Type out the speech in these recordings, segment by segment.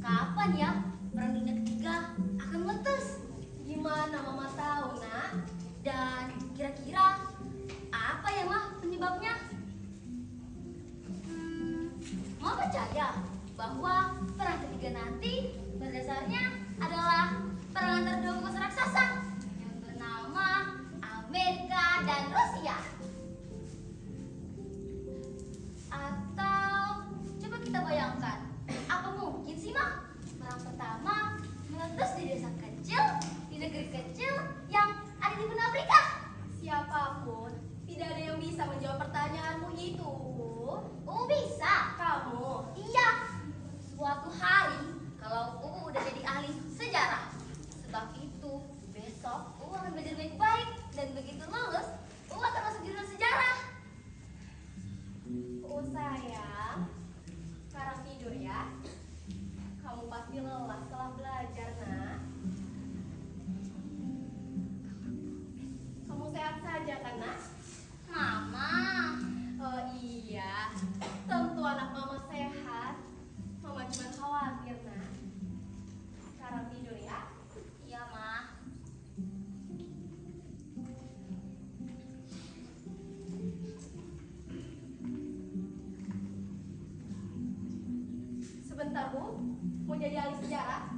Kapan ya Perang Dunia Ketiga akan meletus? begitu? Oh bisa? Kamu? Iya. Suatu hari, kalau udah jadi ahli sejarah, sebab itu besok akan belajar baik-baik dan begitu lulus, akan masuk jurusan sejarah. Sayang, sekarang tidur ya. Kamu pasti lelah setelah belajar, nak. Kamu sehat saja kan, nak? Mama. Oh iya, tentu anak mama sehat. Mama cuma khawatir, nak. Sekarang tidur ya. Iya, Ma. Sebentar, Bu. Mau jadi ahli sejarah?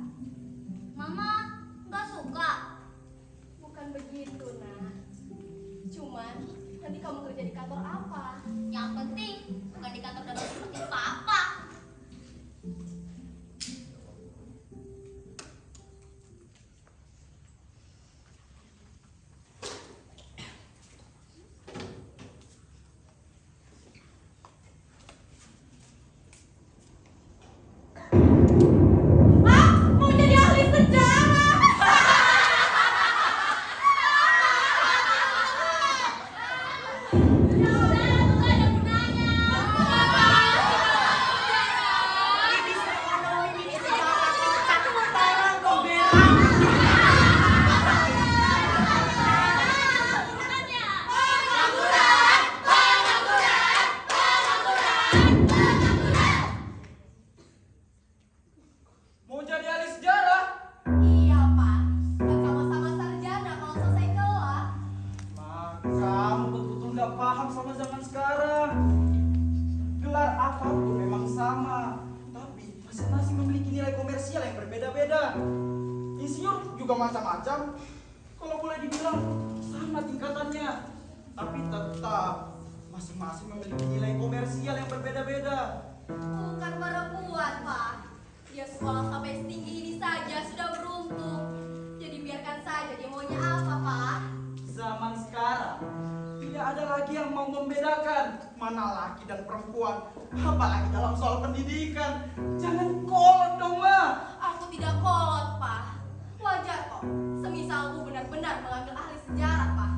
Mama, nggak suka. Bukan begitu, nak. Cuman, nanti kamu kerja di kantor apa? Yang penting, bukan di kantor dagang seperti Papa. Juga macam-macam, kalau boleh dibilang sama tingkatannya, tapi tetap masing-masing memiliki nilai komersial yang berbeda-beda. Bukan perempuan, Pak. Dia sekolah sampai setinggi ini saja sudah beruntung. Jadi biarkan saja dia maunya apa, Pak. Zaman sekarang tidak ada lagi yang mau membedakan mana laki dan perempuan, apalagi dalam soal pendidikan. Jangan kolot dong, Ma. Aku tidak kolot, Pak. Wajar kok, semisal aku benar-benar mengambil ahli sejarah, Pak.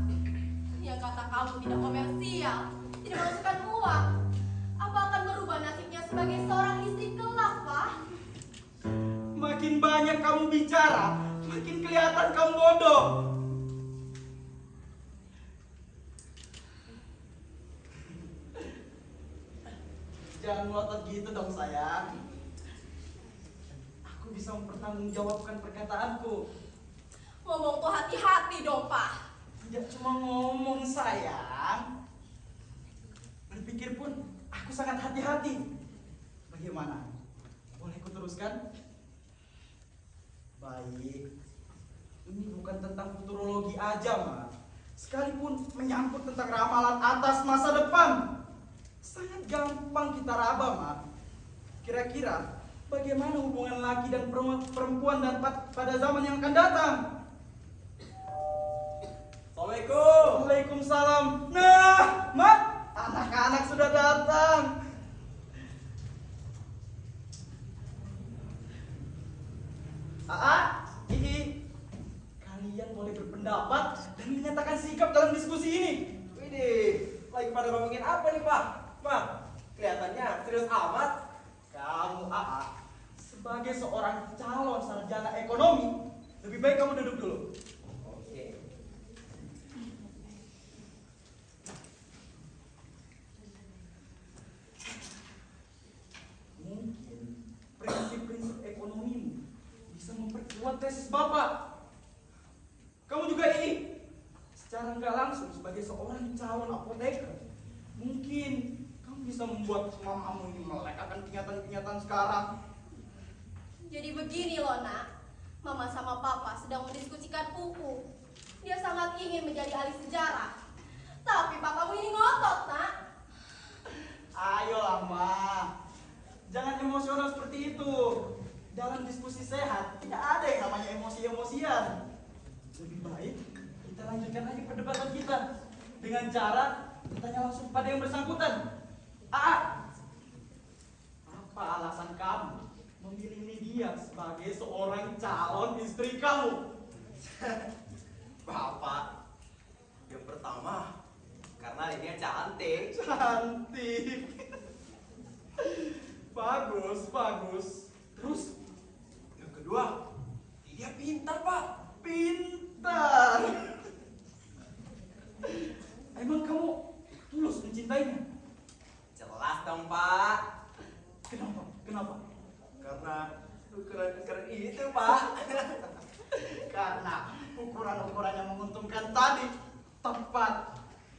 Yang kata kamu tidak komersial, tidak memasukkan uang. Apa akan merubah nasibnya sebagai seorang istri kelak, Pak? Makin banyak kamu bicara, makin kelihatan kamu bodoh. Jangan melotot gitu dong, sayang. Aku bisa mempertanggungjawabkan perkataanku. Ngomong tuh hati-hati dong, Pak. Tidak cuma ngomong, sayang. Berpikir pun aku sangat hati-hati. Bagaimana? Boleh ku teruskan? Baik. Ini bukan tentang futurologi aja, Ma. Sekalipun menyangkut tentang ramalan atas masa depan. Sangat gampang kita raba, Ma. Kira-kira bagaimana hubungan laki dan perempuan dan pada zaman yang akan datang? Assalamualaikum. Waalaikumsalam. Nah, Ma, anak-anak sudah datang. Ii, kalian boleh berpendapat dan menyatakan sikap dalam diskusi ini. Widih, lagi pada ngomongin apa nih, Pak? Pak, kelihatannya serius amat. Kamu, sebagai seorang calon sarjana ekonomi, lebih baik kamu duduk dulu. Oke. Mungkin prinsip-prinsip ekonomimu bisa memperkuat tesis Bapak. Kamu juga ini, secara nggak langsung sebagai seorang calon apoteker, mungkin kamu bisa membuat mamamu ini melek akan kenyataan-kenyataan sekarang. Jadi begini loh, Nak. Mama sama Papa sedang mendiskusikan buku. Dia sangat ingin menjadi ahli sejarah. Tapi papamu ini ngotot, Nak. Ayolah, Ma. Jangan emosional seperti itu. Dalam diskusi sehat, tidak ada yang namanya emosi-emosian. Lebih baik kita lanjutkan aja perdebatan kita dengan cara Tanya langsung pada yang bersangkutan. Aa, apa alasan kamu memilih Lydia sebagai seorang calon istri kamu? Bapak, yang pertama karena dia cantik. Cantik. Bagus, bagus. Terus Yang kedua, dia pintar Pak. pintar. Emang kamu tulus mencintainya? Jelas dong Pak. Kenapa? Kenapa? Karena keren itu Pak. Karena ukuran-ukuran yang menguntungkan tadi tepat.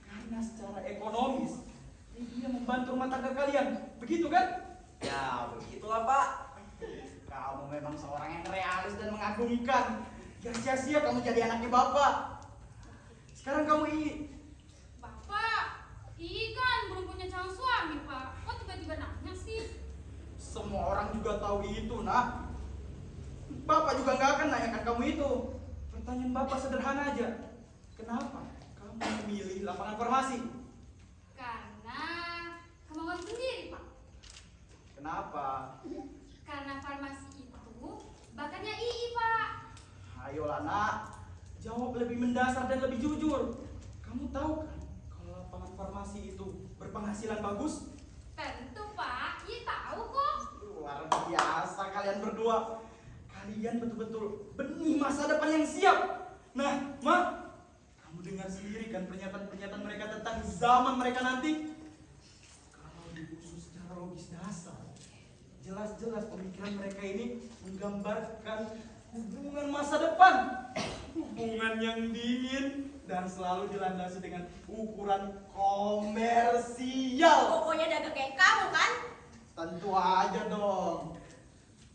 Karena secara ekonomis dia membantu rumah tangga kalian. Begitu kan? Ya begitulah Pak. Kamu memang seorang yang realis dan mengagumkan. Gak sia-sia kamu jadi anaknya bapak. Sekarang kamu ini Bapak, Ii kan belum punya calon suami, Pak. Kok tiba-tiba nanya sih? semua orang juga tahu itu, nak. Bapak juga nggak akan nanyakan kamu itu. Pertanyaan bapak sederhana aja. Kenapa kamu memilih lapangan farmasi? Karena kemauan sendiri, Pak. Kenapa? Karena farmasi itu bakatnya Ii, Pak. Ayolah, nak. Jawab lebih mendasar dan lebih jujur. Kamu tahu kan kalau lapangan farmasi itu berpenghasilan bagus? Tentu, Pak. Ii tahu kok. Luar biasa kalian berdua. Kalian betul-betul benih masa depan yang siap. Nah, Ma, kamu dengar sendiri kan pernyataan-pernyataan mereka tentang zaman mereka nanti? Kalau diusus secara logis dasar, jelas-jelas pemikiran mereka ini menggambarkan hubungan masa depan. Hubungan yang dingin dan selalu dilandasi dengan ukuran komersial. Pokoknya dagang kayak kamu kan? Tentu aja dong.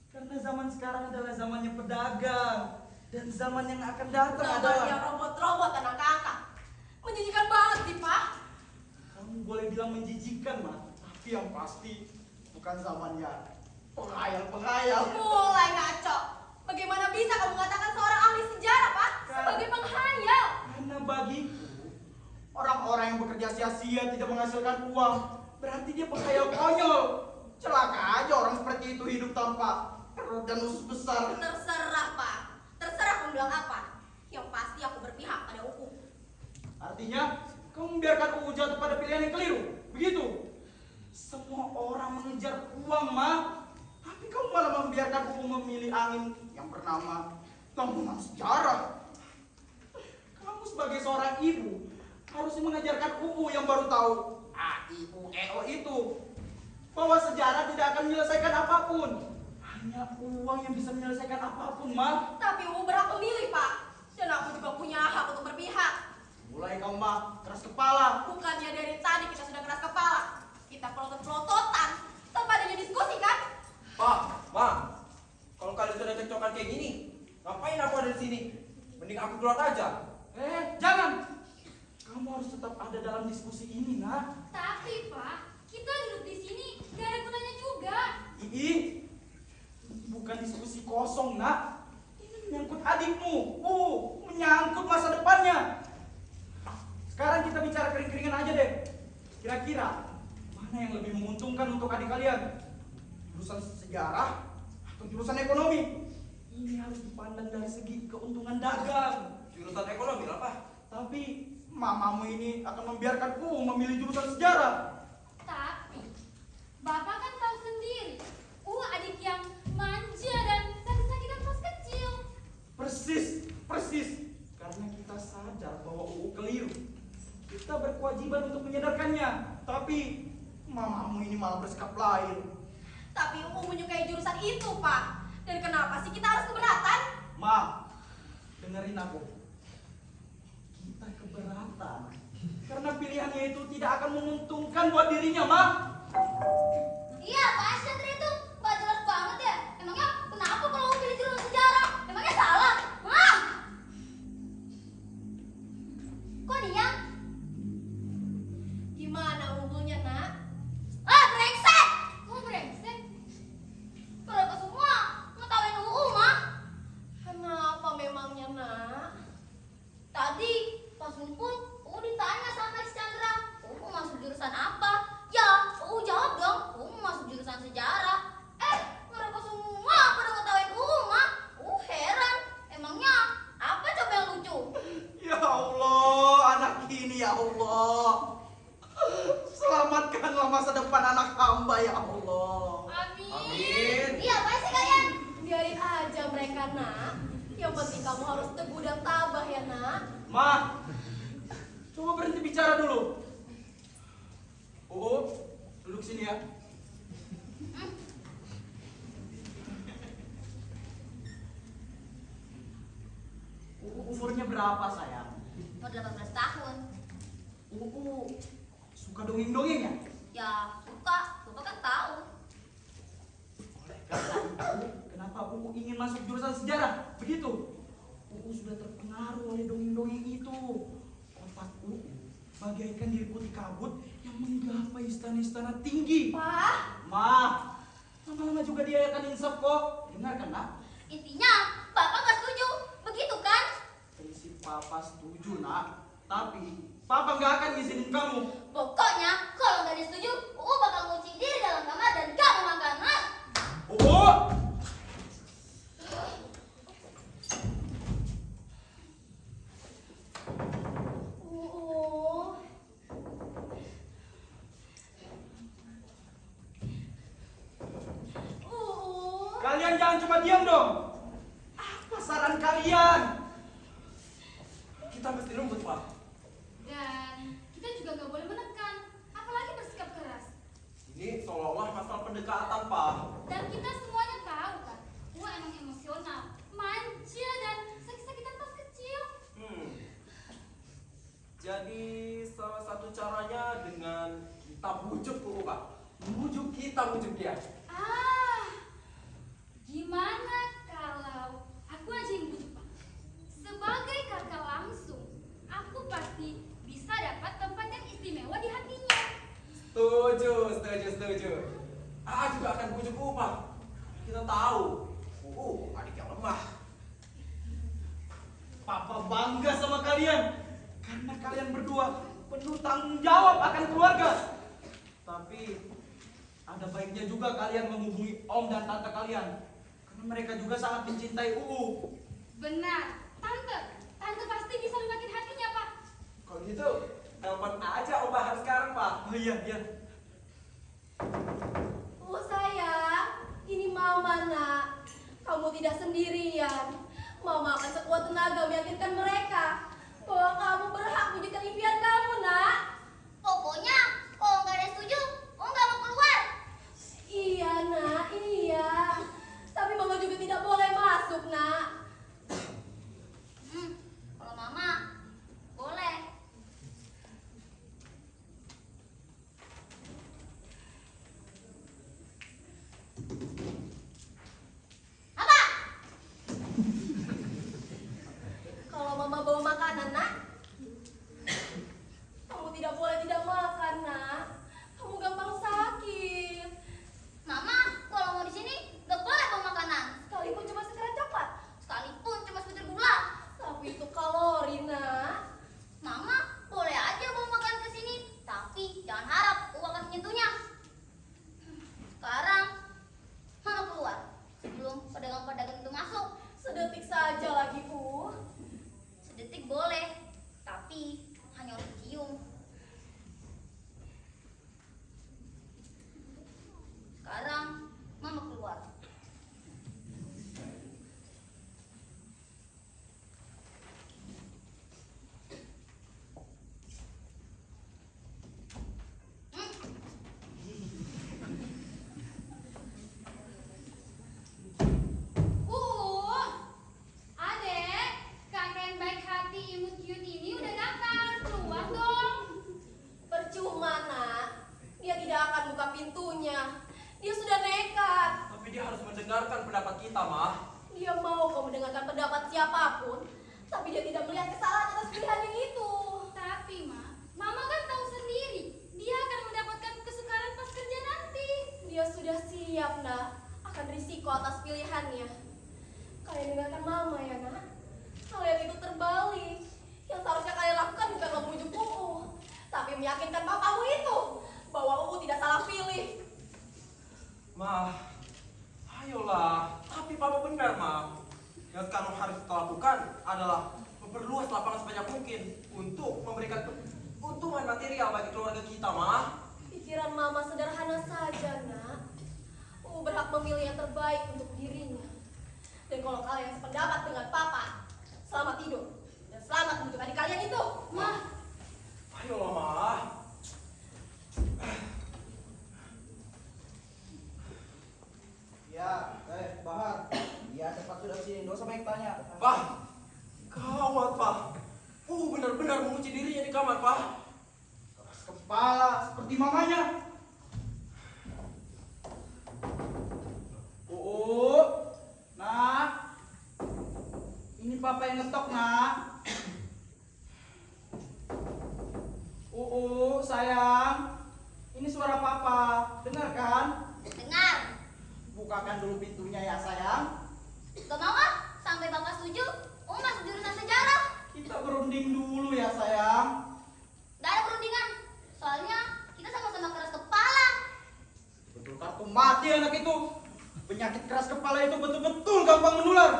Karena zaman sekarang adalah zamannya pedagang. Dan zaman yang akan datang Zamannya adalah... robot-robot anak kakak. Menjijikan banget sih, Pak. Kamu boleh bilang menjijikan, Ma. Tapi yang pasti bukan zamannya penghayal-penghayal. Mulai ngaco. Bagaimana bisa kamu mengatakan seorang ahli sejarah, Pak? Sebagai penghayal. Karena bagiku, orang-orang yang bekerja sia-sia tidak menghasilkan uang, berarti dia penghayal konyol. Celaka aja orang seperti itu hidup tanpa perut dan usus besar. Terserah, Pak. Terserah kamu bilang apa. Yang pasti aku berpihak pada hukum. Artinya, kamu membiarkan UU jatuh pada pilihan yang keliru. Begitu? Semua orang mengejar uang, Ma. Tapi kamu malah membiarkan UU memilih angin yang bernama bangunan sejarah. Kamu sebagai seorang ibu harusnya mengajarkan UU yang baru tahu A, I, U, E, O itu. Bahwa sejarah tidak akan menyelesaikan apapun. Hanya uang yang bisa menyelesaikan apapun, Ma. Tapi aku berhak memilih, Pak. Dan aku juga punya hak untuk berpihak. Mulai kamu, Ma, keras kepala. Bukannya dari tadi kita sudah keras kepala. Kita pelotot-pelototan tanpa adanya diskusi, kan? Pak, Ma, kalau kalian sudah cekcokan kayak gini, ngapain aku ada di sini? Mending aku keluar aja. Jangan. Kamu harus tetap ada dalam diskusi ini, Nak. Tapi, Pak, kita duduk di sini gak ada gunanya juga. Ini bukan diskusi kosong, Nak. Ini menyangkut adikmu. Menyangkut masa depannya. Sekarang kita bicara kering-keringan aja deh. Kira-kira mana yang lebih menguntungkan untuk adik kalian? Jurusan sejarah atau jurusan ekonomi? Ini harus dipandang dari segi keuntungan dagang. Jurusan ekonomi lah Pak. Tapi mamamu ini akan membiarkanku memilih jurusan sejarah. Tapi, Bapak kan tahu sendiri, adik yang manja dan sakit-sakitan pas kecil. Persis. Karena kita sadar bahwa UU keliru. Kita berkewajiban untuk menyadarkannya. Tapi mamamu ini malah bersikap lain. Tapi aku menyukai jurusan itu, Pak. Dan kenapa sih kita harus keberatan? Ma, dengerin aku. Kita keberatan karena pilihannya itu tidak akan menguntungkan buat dirinya, Ma. Iya, Pak Syatri itu gak jelas banget ya. Emangnya kenapa kalau mau pilih jurusan sejarah? Emangnya salah? Hah? Kok diam? Gimana unggulnya, Nak? Brengsek! Kok brengsek? Kenapa semua ngetawain UU, Mah? Kenapa memangnya, Nak? Tadi pas ngumpul, ditanya sama si Chandra. masa depan anak hamba ya Allah. Amin. Amin. Iya, apa sih kalian? Biarin aja mereka, nak. Yang penting kamu harus teguh dan tabah ya, nak. Ma, coba berhenti bicara dulu. Duduk sini ya. Umurnya berapa sayang? Umur 18 tahun. Suka dongeng-dongeng ya? Ya, suka. Bapak kan tahu. Oleh karena itu, kenapa ingin masuk jurusan sejarah? Begitu. Sudah terpengaruh oleh dongeng-dongeng itu. Otak bagaikan diliputi kabut yang menggapai istana-istana tinggi. Pak, Ma, lama-lama juga dia akan insaf kok. Dengarkan, nak. intinya Bapak nggak setuju. Begitu kan? Prinsip Papa setuju, nak. Tapi Papa nggak akan ngizinin kamu. Pokoknya kalau nggak disetujui, bakal ngunci diri dalam kamar dan gak mau makan. Nah, Kalian jangan cuma diam dong. Apa saran kalian? Kita mesti lembut, Pak. Dan kita juga nggak boleh menekan, apalagi bersikap keras. Ini seolah-olah masalah pendekatan, Pak. Dan kita semuanya tahu kan, emang emosional, manja dan sakit-sakitan pas kecil. Jadi salah satu caranya dengan kita bujuk dulu, Pak. Kita bujuk dia. Gimana kalau aku aja yang bujuk, Pak? Sebagai kakak langsung, aku pasti bisa dapat tempat yang istimewa di hatinya. Setuju. Juga akan bujuk Pak. Kita tahu, adik yang lemah. Papa bangga sama kalian. Karena kalian berdua penuh tanggung jawab akan keluarga. Tapi ada baiknya juga kalian menghubungi om dan tante kalian. Karena mereka juga sangat mencintai Benar, tante pasti bisa lunakin hatinya, Pak. Kalau gitu, telepon aja Om Bahar sekarang, Pak. Oh iya. sayang, ini mama, nak. Kamu tidak sendirian. Mama akan sekuat tenaga meyakinkan mereka bahwa kamu berhak wujudkan impian kamu, nak. Pokoknya, kalau nggak ada setuju, nggak mau keluar. Iya, nak, iya. Tapi mama juga tidak boleh masuk, nak. Kalau mama, boleh. Apa? Kalau mama bawa makanan, nak, kamu tidak boleh tidak makan, nak. Kamu gampang sakit. Mama, kalau mau di sini nggak boleh bawa makanan. Sekalipun cuma sekedar coklat, sekalipun cuma sebutir gula. Tapi itu kalori, nak. Mama, boleh aja bawa makanan ke sini, tapi jangan harap aku akan menyentuhnya. Sekarang, mama keluar sebelum pedagang-pedagang itu masuk. Sedetik saja lagi, Sedetik boleh, tapi hanya untuk cium. Sekarang mama keluar. Adek, kakak yang baik hati imut cute ini udah datang. Keluar dong. Percuma, nak. Dia tidak akan buka pintunya. Dia sudah nekat. Tapi dia harus mendengarkan pendapat kita, Mah. Dia mau kau mendengarkan pendapat siapapun, tapi dia tidak melihat kesalahan atas pilihannya itu. Tapi, Mama kan tahu sendiri, dia akan mendapatkan kesukaran pas kerja nanti. Dia sudah siap, nak, akan risiko atas pilihannya. Kalian dengarkan mama ya, nak. Kalian itu terbalik. Yang seharusnya kalian lakukan bukan membujuk tapi meyakinkan papamu itu bahwa tidak salah pilih. Mah, ayolah. Tapi Papa benar, Mah. Yang sekarang harus kita lakukan adalah memperluas lapangan sebanyak mungkin untuk memberikan keuntungan material bagi keluarga kita, Mah. Pikiran mama sederhana saja, nak. Berhak memilih yang terbaik untuk dirinya. Dan kalau kalian sependapat dengan papa, selamat tidur. Dan selamat untuk adik kalian itu. Mah, Ayolah, Ma. Ya, Bahar. Ya, cepat sudah sini. Nggak usah banyak tanya. Pak, gawat, Pak. Benar-benar menguji dirinya di kamar, Pak. Keras kepala seperti mamanya. Nak. Ini papa yang ngetok, nak. Sayang. Ini suara papa. Dengar kan? Dengar. Bukakan dulu pintunya ya, sayang. Gak mau ah? Sampai bapak setuju, masuk jurusan sejarah. Kita berunding dulu ya, sayang. Gak ada perundingan. Soalnya kita sama-sama keras kepala. Betul kartu mati anak itu. Penyakit keras kepala itu betul-betul gampang menular.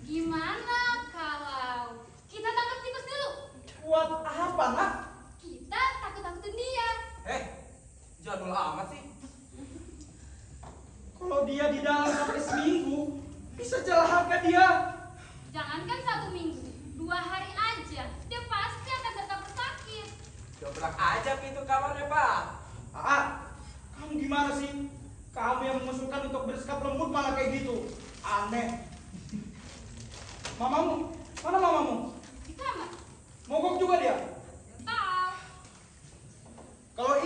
Gimana kalau kita tangkap tikus dulu? Buat apa, nak? Kita takut-takutin dia. Jadul amat sih. Kalau dia di dalam sampai seminggu, bisa celaka dia. Jangankan 1 minggu, 2 hari aja, dia pasti akan tetap sakit. Dobrak aja pintu kamarnya, Pak. Kamu gimana sih? Kamu yang mengusulkan untuk bersikap lembut malah kayak gitu. Aneh. Mamamu? Mana mamamu? Di kamar. Mogok juga dia? Tahu. Kalau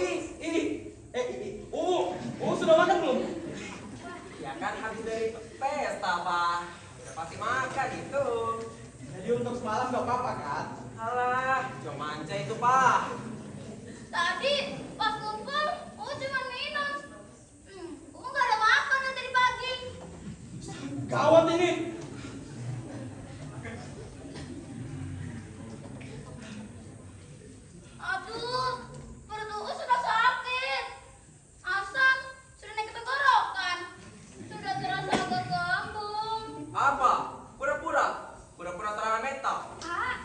sudah makan belum? Ya kan habis dari pesta, Pak. Udah pasti makan itu. Jadi untuk semalam gak apa-apa kan? Alah, cuma manja itu, Pak. Tadi pas kumpul, cuma minum. Gak ada makan dari pagi. Gawat ini. Aduh, perut sudah sakit. Asam sudah naik ke tenggorokan. Sudah terasa agak gambung. Apa? Pura-pura serangan mental. Pak,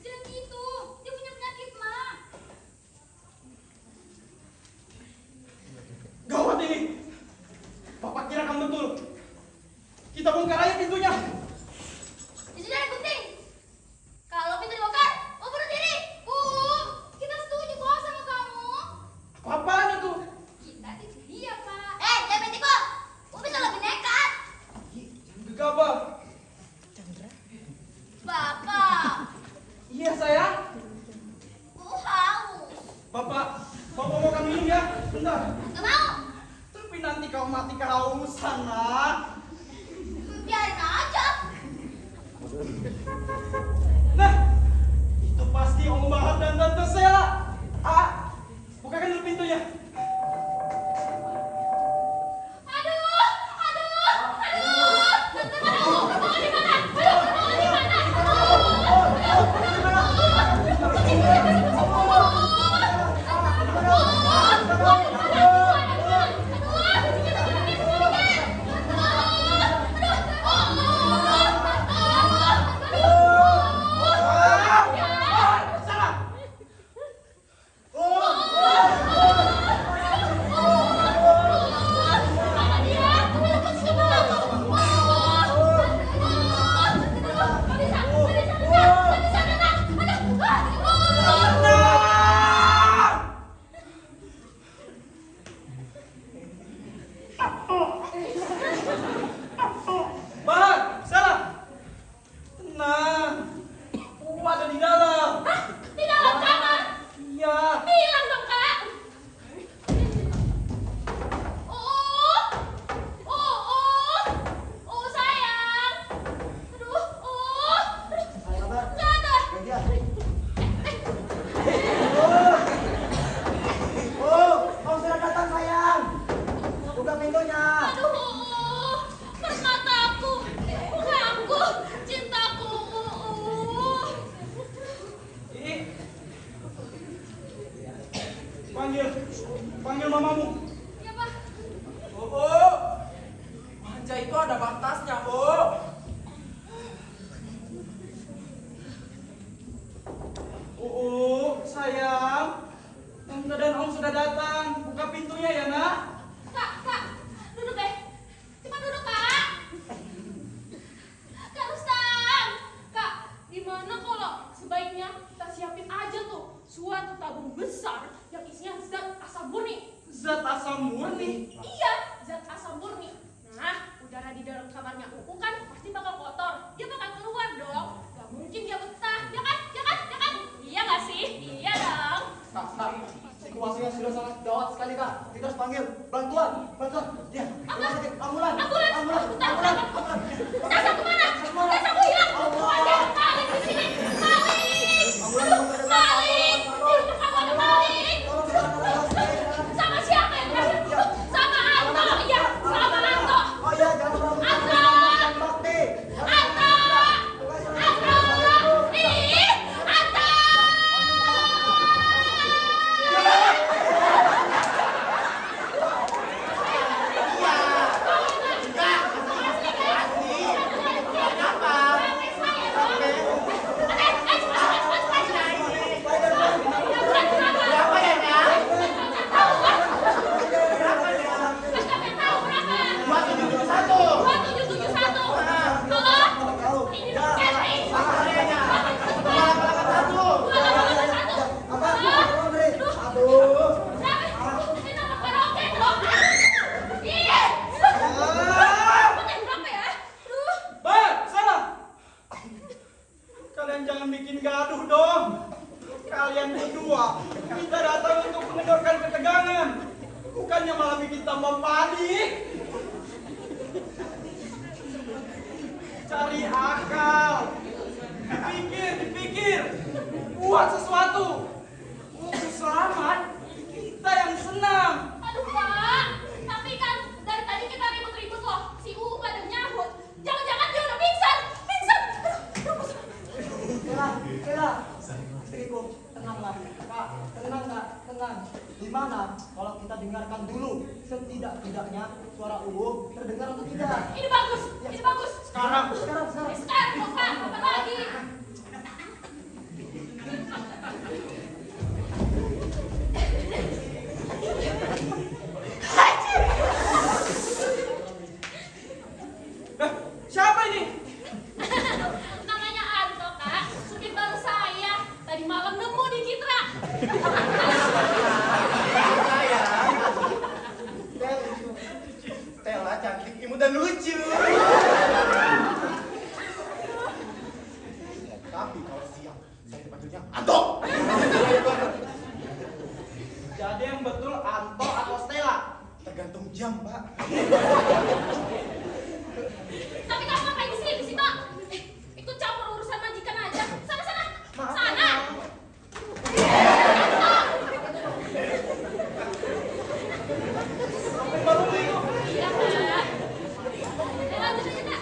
jangan gitu. Dia punya penyakit, Mak. Gawat ini. Bapak kira kamu betul. Kita bongkar aja pintunya. Itu yang penting. Kalau pintu dibongkar, bunuh diri. Kita setuju kok sama kamu. Apaan itu? Kita itu dia, Pak. Jangan main tikung. Bisa lebih nekat. Jangan gegabah. Bapak, Iya, sayang. haus. Bapak mau minum ya? Bentar. Gak mau. Tapi nanti kau mati kehausan, nak. Biarin aja. Nah, itu pasti Om Bahar dan Tante Sela. Bukakan dulu pintunya. Bahar, Sela. Tenang. Ada di dalam. Di dalam kamar. Iya. Bilang dong, Kak. Sayang. Nggak ada. Kau sudah datang, sayang. Buka pintunya. Permataku, bungaku, cintaku. Panggil mamamu. Ya, Pak. Manja itu ada batasnya, Oh. Sayang. Tante Kak. Kita harus panggil bantuan. Ya, rumah sakit, ambulan. Sasa kemana? Sasa aku hilang. Ada maling di sini. Maling. Maling. Di rumah kamu ada maling. Sama siapa yang kasih? Sama Anto. Iya, sama Anto. Oh iya, jangan lupa. Anto. Ih, Anto. Bah, salah. Kalian jangan bikin gaduh dong. Kalian berdua kita datang untuk mengendorkan ketegangan, bukannya malah bikin tambah panik. Cari akal, dipikir, buat sesuatu. Untuk selamat, kita yang senang. Aduh Pak, tapi kan dari tadi kita ribut-ribut loh. Si UU pada nyahut. Jangan-jangan dia udah pingsan. Kela, istriku, tenanglah. Kak, tenang. Gimana kalau kita dengarkan dulu setidak-tidaknya suara UU terdengar atau tidak? Ini bagus. Sekarang. Sekarang. Sekarang dong Pak, apa lagi? Siapa ini? Namanya Anto Kak, supir baru saya. Tadi malam nemu di Citra. Stella cantik, imut dan lucu. Tapi kalau siang, saya dipanggilnya Anto. Jadi yang betul Anto atau Stella? Tergantung jam, Pak. Tapi kamu ngapain di sini, di situ? Ikut campur urusan majikan aja. Sana. Maaf, Sana. Baru itu. Iya Kak. Lanjut aja Kak.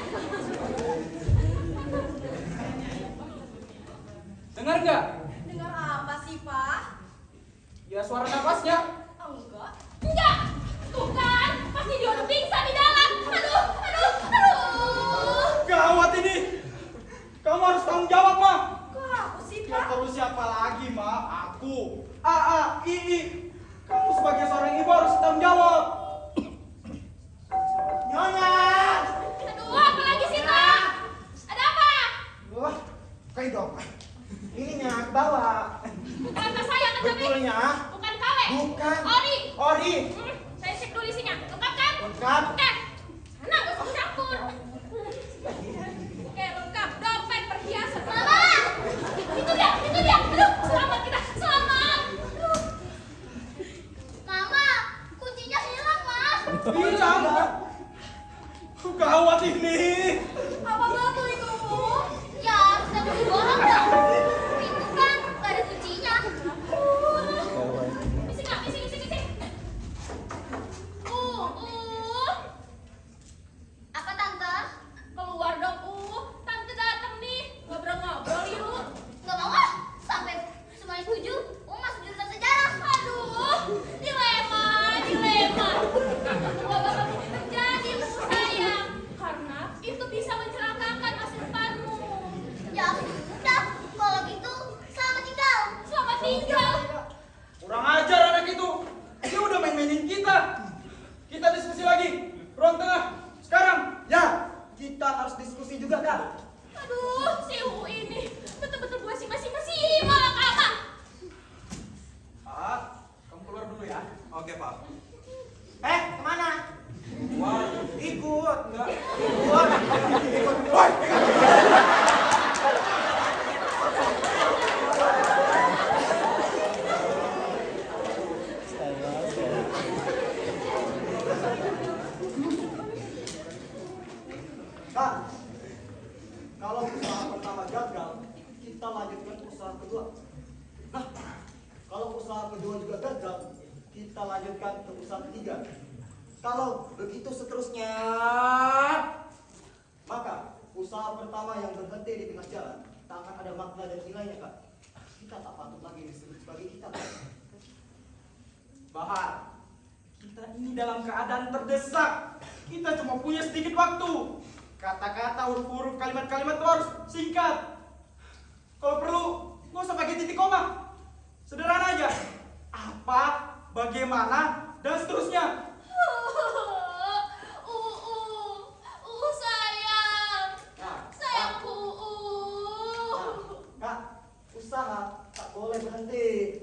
Dengar nggak? Dengar apa sih, Pak? Ya suara napasnya. Enggak. Enggak. Tuh kan, pasti dia udah pingsan di dalam. Aduh. Gawat ini. Kamu harus tanggung jawab, Ma. Kok aku sih, Ya Pak? terus siapa lagi, Ma? Aku. I. Kamu sebagai seorang ibu harus tanggung jawab. Nyonya! Aduh, apa lagi sih, Pak? Ada apa? Wah, kayak dong. Ininya ke bawah. Bukan tas saya kan, tapi Betulnya, bukan KW. bukan. Ori. Ori. Saya cek dulu isinya. Lengkap kan? Lengkap. Oke. Sana, gak usah campur. Oke, lengkap. Dompet, perhiasan. Mama! Itu dia. Aduh, selamat kita. Selamat. Aduh. Mama, kuncinya hilang, Ma. Hilang. Gawat ini. Apa betul itu? Ya, sudah beli borong dong. Itu kan gak ada kuncinya. Misi. Apa Tante? Keluar dong, Tante datang nih. Ngobrol-ngobrol yuk. Gak mau ah, sampai semuanya setuju. Masuk jurusan sejarah. Aduh, dilema. Gak bakal terjadi menurut saya. Karena itu bisa mencelakakan masa depanmu. Ya sudah, kalau gitu selamat tinggal. Selamat tinggal. Kurang ajar anak itu. Dia udah main-mainin kita. Kita diskusi lagi. Ruang tengah. Sekarang. Ya, kita harus diskusi juga, Kak. Aduh, si UU ini betul-betul buat masih malah. Pak, kamu keluar dulu ya. Oke, Pak. Kemana? Wah, Ikut. enggak. Ikut. Woi, pertama gagal, kita lanjutkan usaha kedua. Nah, kalau usaha kedua juga gagal, kita lanjutkan ke usaha ketiga. Kalau begitu seterusnya, maka usaha pertama yang berhenti di tengah jalan tak akan ada makna dan nilainya, Kak. Kita tak patut lagi disebut sebagai kita, Kak. Bahar, kita ini dalam keadaan terdesak. Kita cuma punya sedikit waktu. Kata-kata, huruf-huruf, kalimat-kalimat itu harus singkat. Kalau perlu, gak usah pakai titik koma. Sederhana aja. Apa, bagaimana, dan seterusnya. Sayang. Nah, Sayangku. Kak, usaha tak boleh berhenti.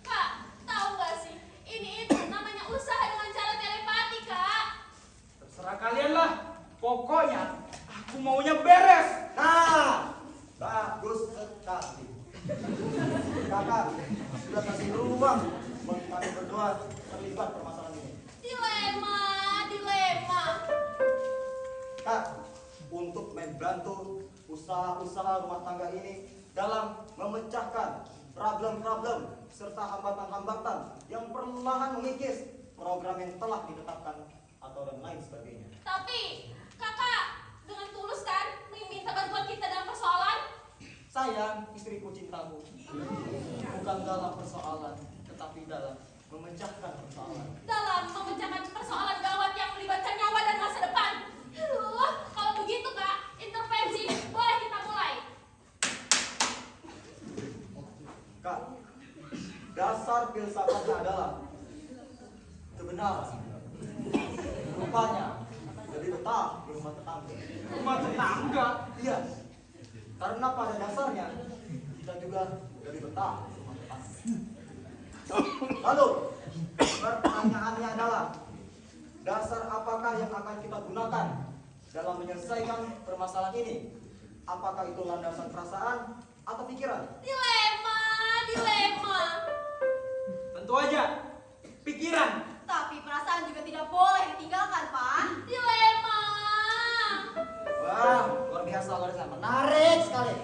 Kak, tahu gak sih? Ini itu namanya usaha dengan cara telepati, Kak. Terserah kalian lah. Pokoknya, aku maunya beres. Nah, bagus sekali. Kakak sudah kasih ruang bagi kami berdua terlibat permasalahan ini. Dilema. Kak, untuk membantu usaha-usaha rumah tangga ini dalam memecahkan problem-problem serta hambatan-hambatan yang perlahan mengikis program yang telah ditetapkan atau dan lain sebagainya. Tapi, Kakak dengan tulus kan meminta bantuan kita dalam persoalan? Sayang, istriku cintamu, bukan dalam persoalan, tetapi dalam memecahkan persoalan. Dalam memecahkan persoalan gawat yang melibatkan nyawa dan masa depan. Aduh, kalau begitu Kak, intervensi boleh kita mulai. Kak, dasar filsafatnya adalah kebenaran. Rupanya lebih betah di rumah tetangga. Rumah tetangga. Iya, karena pada dasarnya kita juga lebih betah di rumah tetangga. Lalu, pertanyaannya adalah dasar apakah yang akan kita gunakan dalam menyelesaikan permasalahan ini? Apakah itu landasan perasaan atau pikiran? Dilema. Tentu aja, pikiran. Tapi perasaan juga tidak boleh ditinggalkan, Pak. Dilema. Wah, luar biasa, menarik sekali.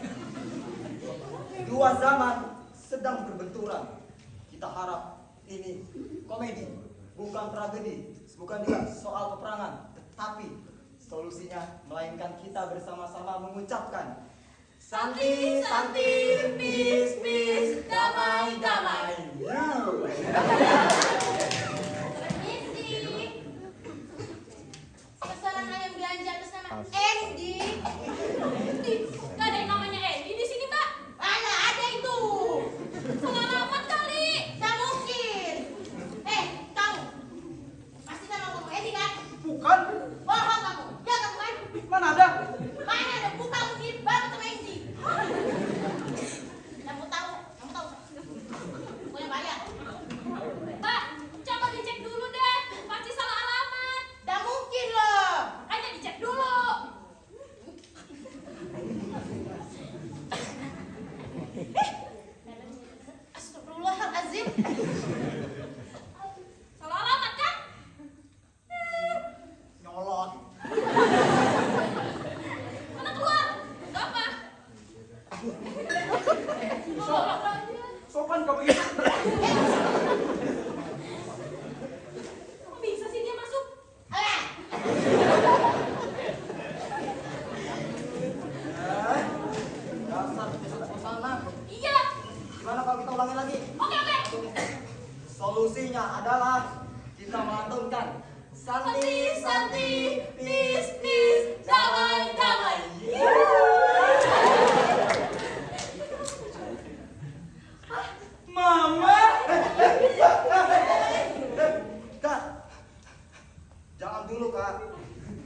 Dua zaman sedang berbenturan. Kita harap ini komedi, bukan tragedi, bukan juga soal peperangan, tetapi solusinya melainkan kita bersama-sama mengucapkan santi, santi, peace, peace, damai, damai. Permisi. Pesanan ayam belanja atas nama Andy. Gak ada yang namanya Andy di sini, Mbak. Mana ada itu? Salah alamat kali. Tak mungkin. Kamu pasti nama kamu Andy kan? Bukan. Bohong kamu. Ya kamu kan? Mana ada? Mana ada buka mirip banget sama Andy. Kamu tahu? Gue yang bayar. Pak, coba dicek dulu deh. Pasti salah alamat. Tak mungkin loh. Makanya dicek dulu. Astagfirullahaladzim. Salah alamat kan? Nyolot. Mana keluar? Gak apa? Sopan kamu ini. Kok bisa sih dia masuk? Alah. Dasar kebiasaan suasana. Iya. Gimana kalau kita ulangi lagi? Oke. Solusinya adalah kita melantunkan santi, santi, peace, peace, damai, damai. Mama. Kak, jangan dulu Kak.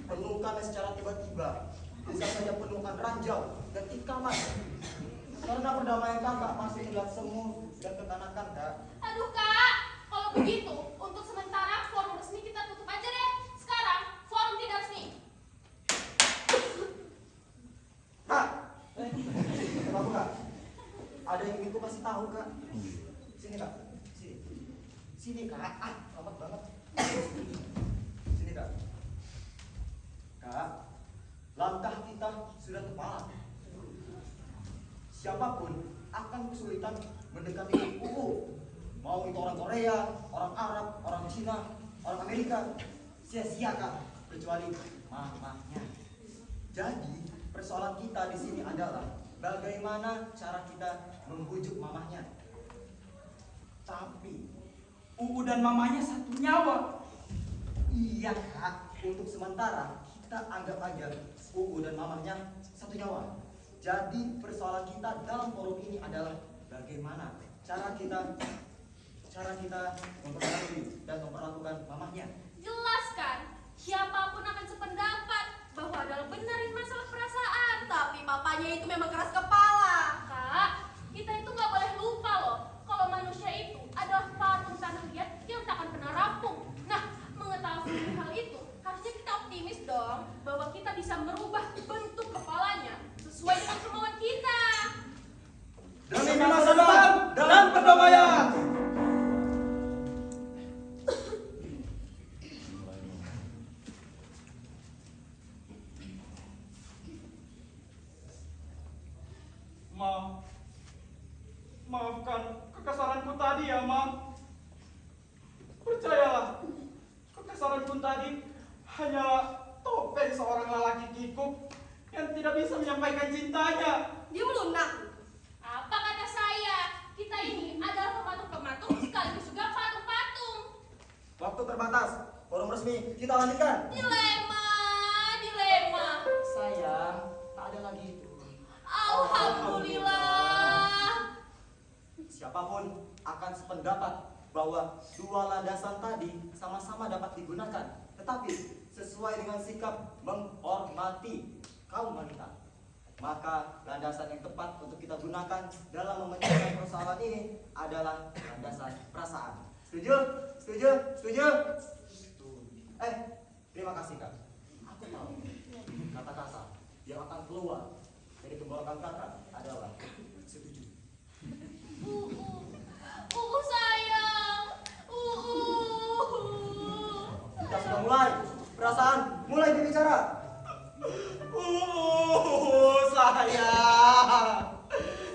Pelukannya secara tiba-tiba. Bisa saja pelukan ranjau dan tikaman. Karena perdamaian kakak masih terlihat semu dan kekanakan Kak. Aduh Kak, kalau begitu untuk sementara forum resmi kita tutup aja deh. Sekarang forum tidak resmi. Kak, kenapa Kak? Ada yang ingin ku kasih tahu Kak. Sini Kak, sini. Sini Kak, lambat banget. Sini Kak. Kak, langkah kita sudah tepat. siapapun akan kesulitan mendekati UU. Mau itu orang Korea, orang Arab, orang Cina, orang Amerika, sia-sia Kak, kecuali mamanya. Jadi persoalan kita di sini adalah bagaimana cara kita membujuk mamanya. Tapi UU dan mamanya satu nyawa. Iya Kak, untuk sementara kita anggap aja UU dan mamanya satu nyawa. Jadi persoalan kita dalam forum ini adalah bagaimana cara kita memperlakukan dan memperlakukan mamanya. Jelas kan? Siapapun akan sependapat bahwa adalah benerin masalah perasaan. Tapi papanya itu memang keras kepala. Kak, kita itu nggak boleh lupa loh, kalau manusia itu adalah patung tanah liat yang tak akan pernah rampung. Nah, mengetahui hal itu, harusnya kita optimis dong bahwa kita bisa merubah bentuk kepalanya sesuai dengan kemauan kita. Demi masa depan dan perdamaian. Maafkan kekesalanku tadi ya, Ma. Percayalah, kekesalanku tadi hanyalah topeng seorang lelaki kikuk yang tidak bisa menyampaikan cintanya. Dia melunak. Apa kata saya? Kita ini adalah pematung-pematung sekaligus juga patung-patung. Waktu terbatas, forum resmi kita lanjutkan. Dilema. Sayang, tak ada lagi itu. Alhamdulillah. Siapapun akan sependapat bahwa dua landasan tadi sama-sama dapat digunakan, tetapi sesuai dengan sikap menghormati kaum wanita. Maka landasan yang tepat untuk kita gunakan dalam memecahkan persoalan ini adalah landasan perasaan. Setuju? Setuju? Setuju? Terima kasih Kak. Aku tahu kata-kata yang akan keluar dari tenggorokan Kakak adalah setuju. Sayang. Kita sudah mulai. Perasaan mulai berbicara. Sayang.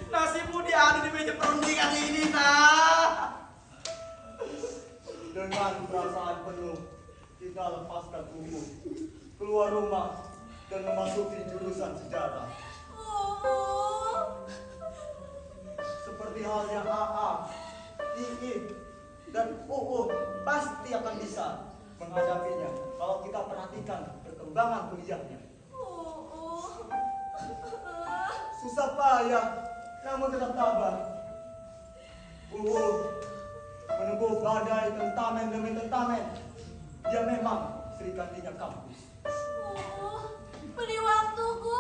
Nasibmu diadu di meja perundingan ini, nak. Dengan perasaan penuh, kita lepaskan buku, keluar rumah, dan memasuki jurusan sejarah. Seperti halnya AA, II, dan UU pasti akan bisa menghadapinya kalau kita perhatikan perkembangan kuliahnya. Susah payah, namun tetap tabah. UU menunggu badai tentamen demi tentamen. Dia memang Sri Kandinya kampus. Beri waktuku.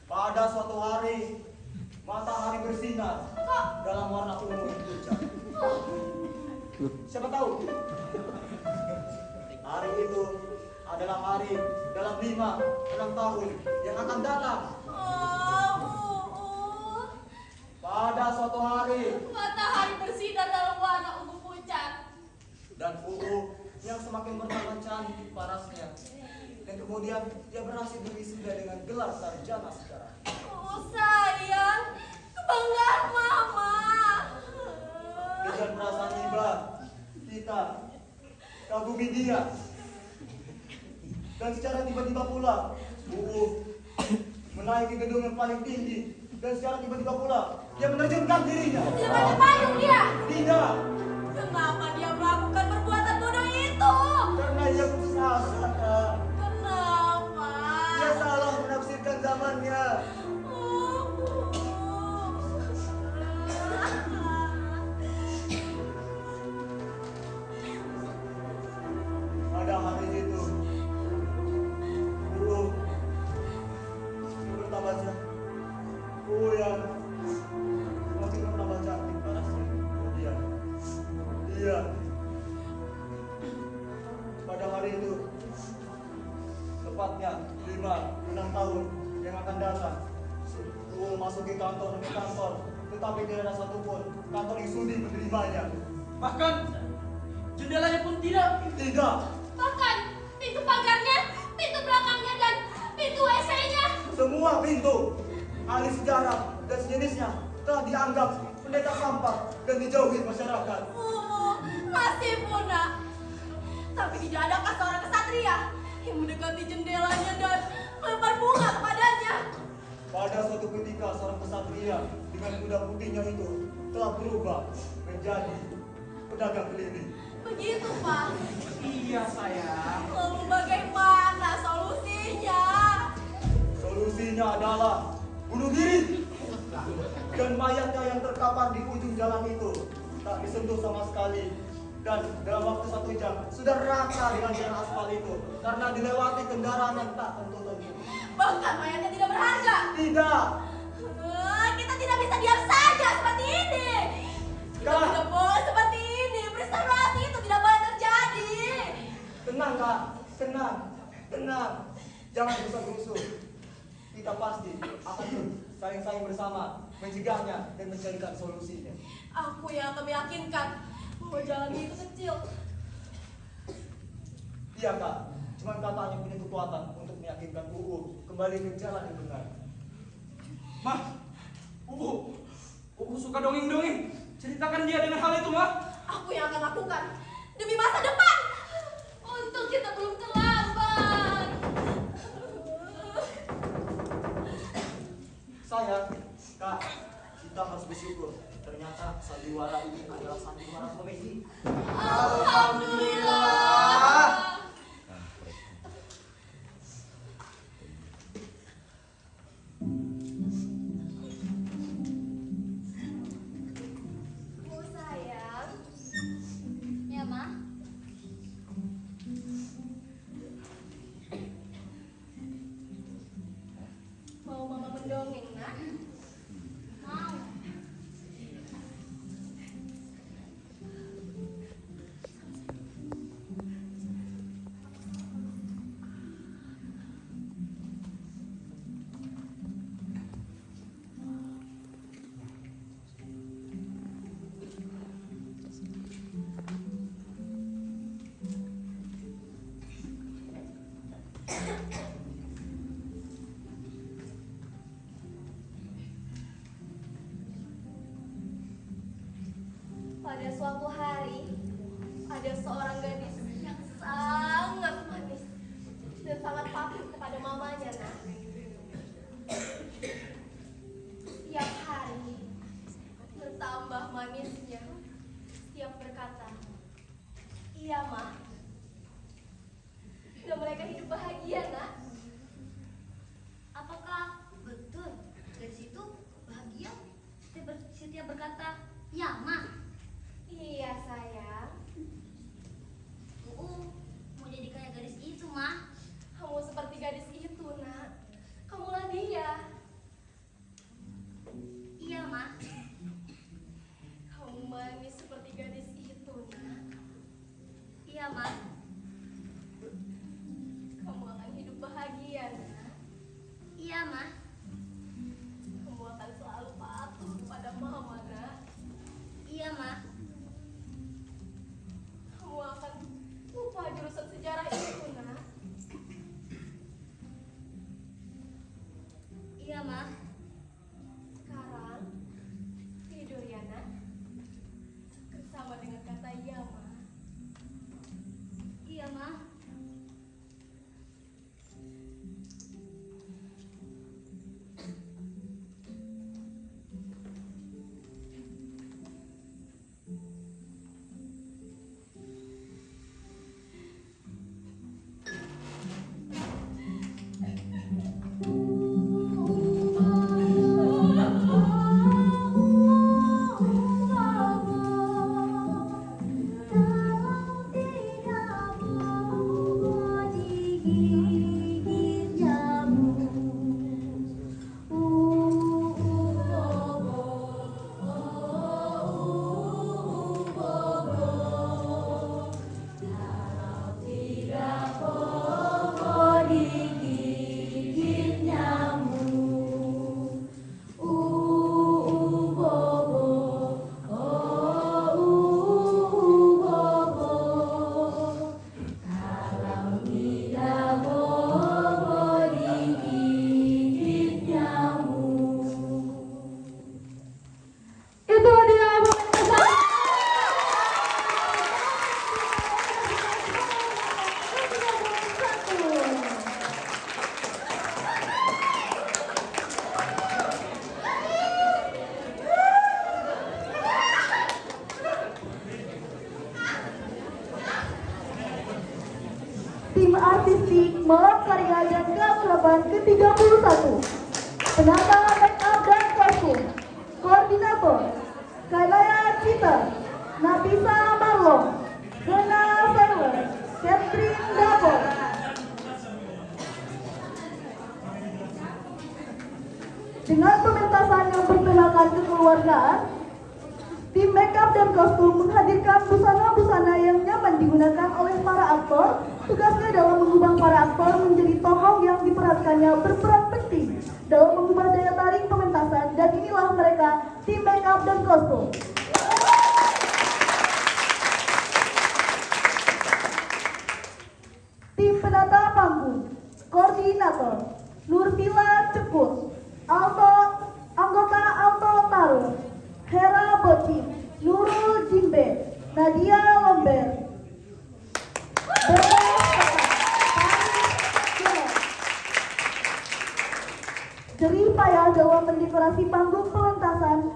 Pada suatu hari, matahari bersinar dalam warna ungu yang pucat. Siapa tahu? Hari itu adalah hari dalam 5-6 tahun yang akan datang. Pada suatu hari, Matahari bersinar dalam warna ungu pucat. dan UU yang semakin bertambah cantik parasnya. Dan kemudian dia berhasil berwisuda dengan gelar sarjana sejarah. Sayang, kebanggaan Mama. Dengan perasaan iba, kita kagumi dia. Dan secara tiba-tiba pula, UU menaiki gedung yang paling tinggi. Dan secara tiba-tiba pula, dia menerjunkan dirinya. Tidak pakai payung dia. Tidak, Kenapa dia melakukan perbuatan bodoh itu? karena ia salah. Kenapa? Dia salah menafsirkan zamannya. Pada hari itu, UU bertambah cantik. UU yang semakin bertambah cantik parasnya. Kemudian, dia pada hari itu, tepatnya 5-6 tahun yang akan datang, UU masuki kantor demi kantor, tetapi tidak ada satupun kantor yang sudi menerimanya. Bahkan jendelanya pun tidak. Tidak, Bahkan pintu pagarnya, pintu belakangnya, dan pintu WC-nya. semua pintu ahli sejarah dan sejenisnya telah dianggap pendeta sampah dan dijauhi masyarakat. Meskipun nak, tapi tidak adakah seorang kesatria yang mendekati jendelanya dan melempar bunga kepadanya? Pada suatu ketika seorang kesatria dengan kuda putihnya itu telah berubah menjadi pedagang keliling. Begitu, Pak. Iya sayang. Lalu bagaimana solusinya? Solusinya adalah bunuh diri. Dan mayatnya yang terkapar di ujung jalan itu tak disentuh sama sekali. Dan dalam waktu 1 jam sudah rata dengan jalan aspal itu karena dilewati kendaraan yang tak tentu-tentu. Bahkan mayatnya tidak berharga. Tidak. Kita tidak bisa diam saja seperti ini. Kita Kak. tidak boleh seperti ini. Restorasi itu tidak boleh terjadi. Tenang kak, tenang, tenang. Jangan rusuh-rusuh. Kita pasti akan saling-saling bersama mencegahnya dan mencarikan solusinya. Aku yang akan meyakinkan bahwa jalan itu kecil. Iya kak, cuman katanya punya kekuatan untuk meyakinkan UU kembali ke jalan yang benar. Mah, Ubu suka dongeng-dongeng. Ceritakan dia dengan hal itu, Mah. Aku yang akan lakukan demi masa depan. Untung kita belum terlambat. Sayang, kak, kita harus bersyukur. Ternyata sandiwara ini adalah sandiwara komedi. Alhamdulillah. Bu sayang. Ya, Ma. Mau mama mendongeng, nak? Mau. Pada suatu hari, ada seorang gadis yang sangat manis dan sangat patuh kepada mamanya, nak. Setiap hari bertambah manisnya. Setiap berkata, iya mah. Dan mereka hidup bahagia, nak. Apakah betul dari situ bahagia setiap berkata, ya, Ma? Iya sayang. Mau jadi kayak gadis itu, Ma. Kamu seperti gadis itu, nak. Kamulah dia. Iya, Ma. Kamu manis seperti gadis itu, nak. Iya, Ma. Kamu akan hidup bahagia, nak. Iya, Ma. Kamu akan selalu patuh kepada mama, nak. Iya, Ma. Kamu akan lupa jurusan sejarah itu, nak. Iya, Ma. Sekarang, tim artistik malam karya dan keakraban ke-31. Penata make up dan kostum, koordinator Kailaya Cita, Nafisa Marlon, Gena Server, Catherine Dapur. Dengan pementasan yang bertemakan kekeluargaan, tim makeup dan kostum menghadirkan busana-busana yang nyaman digunakan oleh para aktor. Tugasnya dalam mengubah para aktor menjadi tokoh yang diperankannya berperan penting dalam mengubah daya tarik pementasan, dan inilah mereka, tim makeup dan kostum. Tim penata panggung, koordinator Nurvila Ceput, anggota Alto Taruh, Hera Bocin, Nurul Jimbe, Nadia Lomber, jerih payah dalam mendekorasi panggung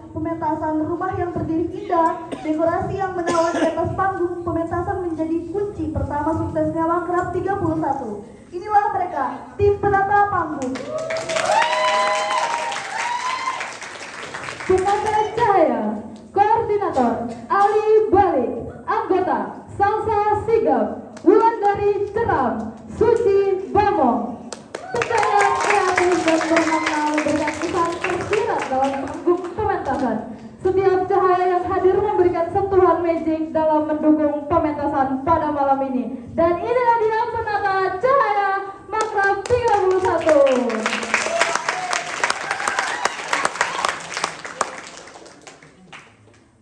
pementasan rumah yang berdiri indah, dekorasi yang menawan di atas panggung pementasan menjadi kunci pertama suksesnya Makrab 31. Inilah mereka, tim penata panggung. Penata Cahaya, koordinator Ali Balik, anggota Salsa Sigap, Wulandari Ceram, Suci Bamong. Pencahayaan kreatif dan bermakna memberikan kesan tersirat dalam panggung pementasan. Setiap cahaya yang hadir memberikan sentuhan magic dalam mendukung pementasan pada malam ini. Dan inilah dia penata cahaya Makrab 31.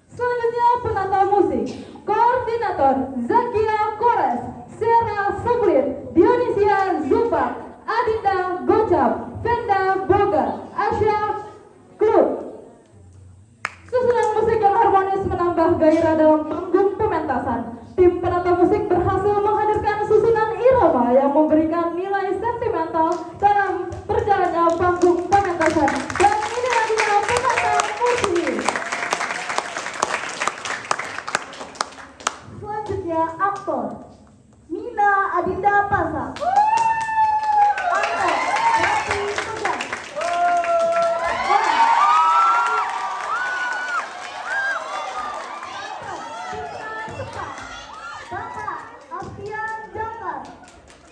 Selanjutnya penata musik, koordinator Zakia Kores, Sera Sublit, Dionisia Zupak, Adinda Gocap, Venda Boga, Asya Klub. Susunan musik yang harmonis menambah gairah dalam panggung pementasan. Tim penata musik berhasil menghadirkan susunan irama yang memberikan nilai sentimental dalam berjalannya panggung pementasan. Dan inilah dia penata musik. Selanjutnya aktor Mina Adinda Pasa, aktor Rati Tegar, Bapak Alfian Jangkar,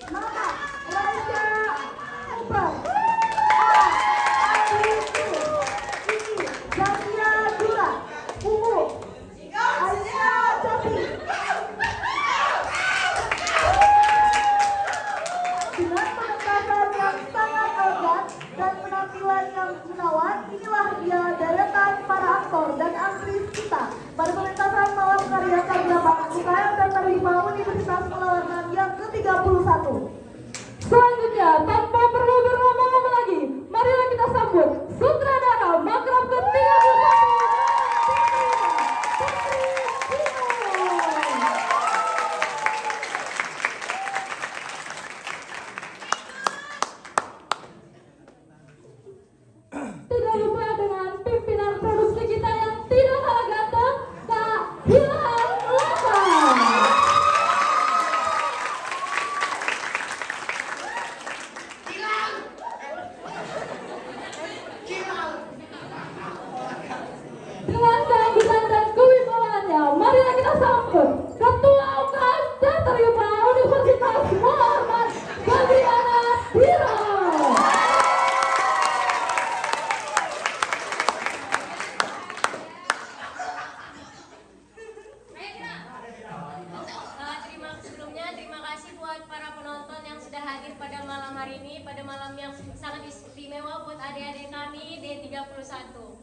Mama Raisa Ubar, Adi Kiki Zakia Dura, Ungu Alia Copi. Dengan pementasan yang sangat elegan dan penampilan yang menawan, inilah dia deretan para aktor dan aktris kita pada pementasan malam karya UKM dan Tarima Universitas Pelawanan yang ke-31. Selanjutnya, tanpa perlu berlama-lama lagi, marilah kita sambut sutradara Makrab ke-31. Tidak lupa dengan pimpinan produksi kita yang tidak kalah ganteng, Kak Hilal Laka. Dengan keanggutan dan kewibawaannya, marilah kita sambut Ketua UKM dan Tarima Universitas Muhammad Badriana Hiro. Terima kasih buat para penonton yang sudah hadir pada malam hari ini, pada malam yang sangat istimewa buat adik-adik kami D31.